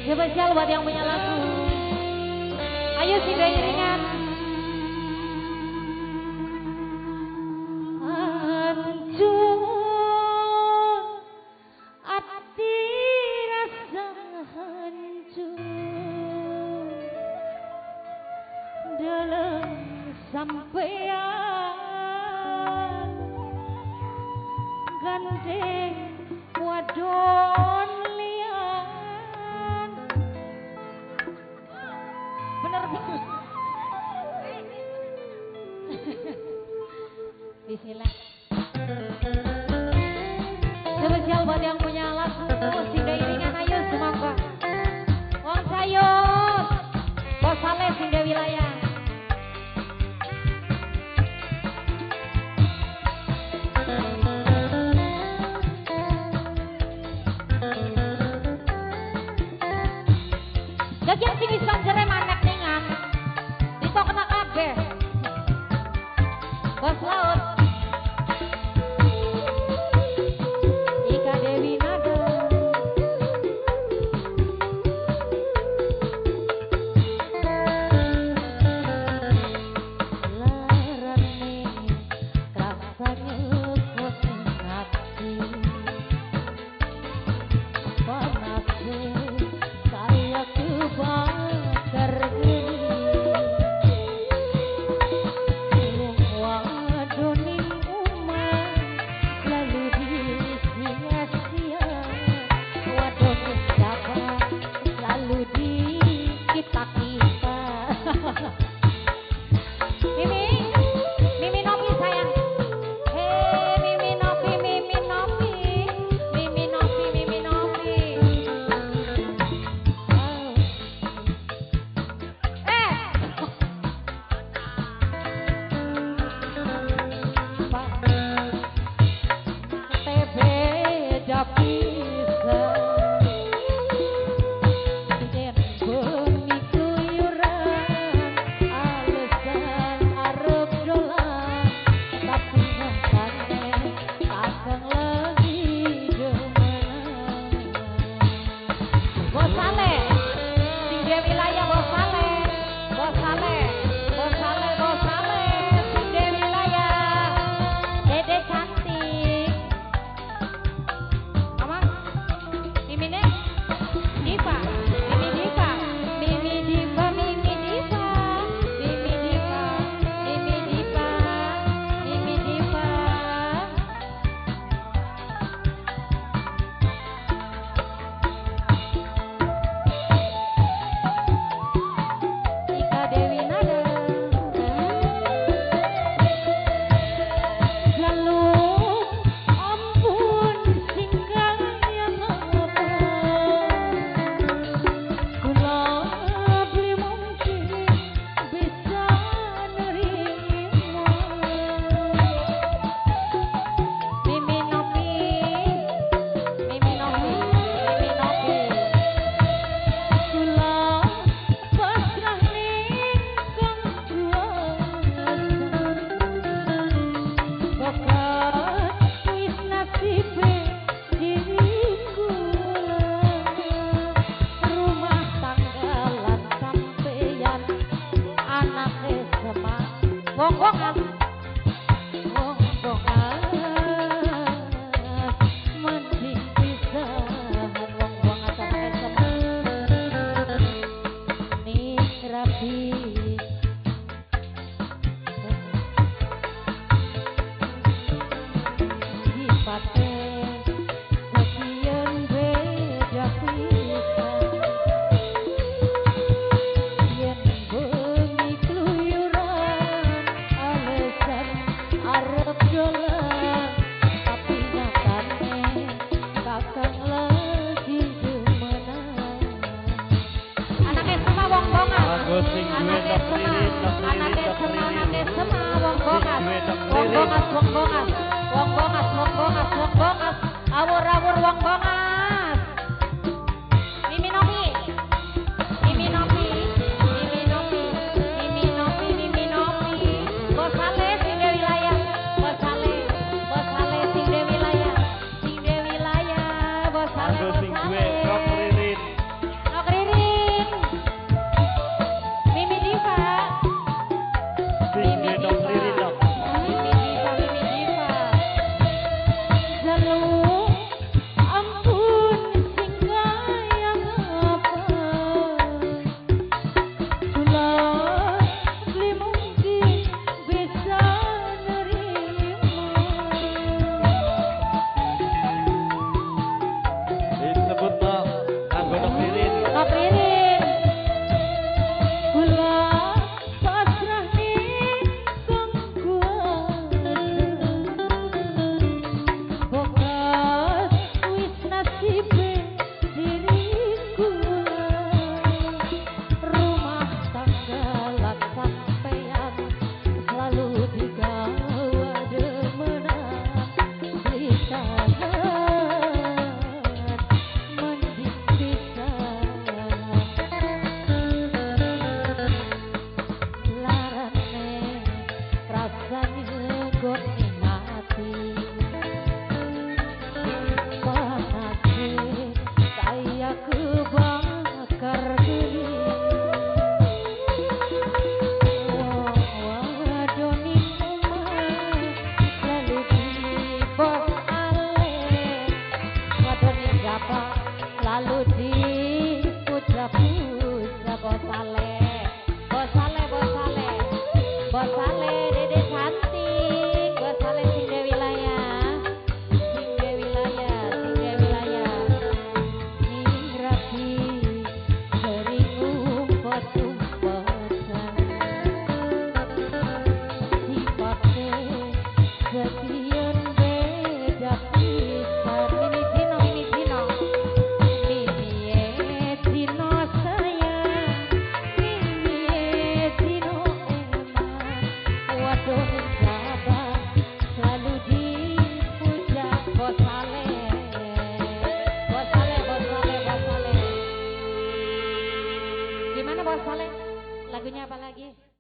Spesial buat yang punya lagu. Ayo sih iringan. Hancur hati rasa hancur dalam sampean gandeng wadon lian. Bener banget. Bismillah. Spesial buat yang punya lagu singga iringan, ayo semoga. Wong sayur Bos Saleh singga wilayah. Gagian sing wis jere manek ningan. Dito kena kabeh. Bos laut. Ika Dewi Nada. Larane rasanya kuning hati. Panasnya saya kebakar gini. Burung wadoning umah selalu disia-sia. Wadoning siapa selalu di kita-kita. Mimi Novi sayang. Hei Mimi Novi, Mimi Novi. Mimi Novi, Mimi Novi. Beda pisah yen bumi keluyuran alasan arep dolan tapi nyatane kakang lagi demenan. Bos Saleh singga wilayah. Bos Saleh, Bos Saleh, Bos Saleh, Bos Saleh singga wilayah. Dede cantik. Mimi Diva, Mimi Diva, Mimi Diva, Mimi Diva, Mimi Diva, Mimi Diva, Mimi Diva. Ika Dewi Nada. Lalu ampun singgah yang apa. Kula beli mungkin bisa nerima. Mimi Novi, Mimi Novi, Mimi Novi. Kula pasrah ning kang kuasa. Bakat wis nasibe diriku. Rumah tanggalan sampeyan anake semak wong-wongan. Wong-wongan mending pisahan. Wong-wongan anake semak ning rapi. Sipate sekian beda pisah yen bumi keluyuran alasan arep dolan tapi nyatane kakang lagi demenan. Anake semua wong-wongan. Anake semua, anake semua, anake semua wong-wongan. Wong-wongan, wong-wongan. Wong bongas, awur-awur wong bongas.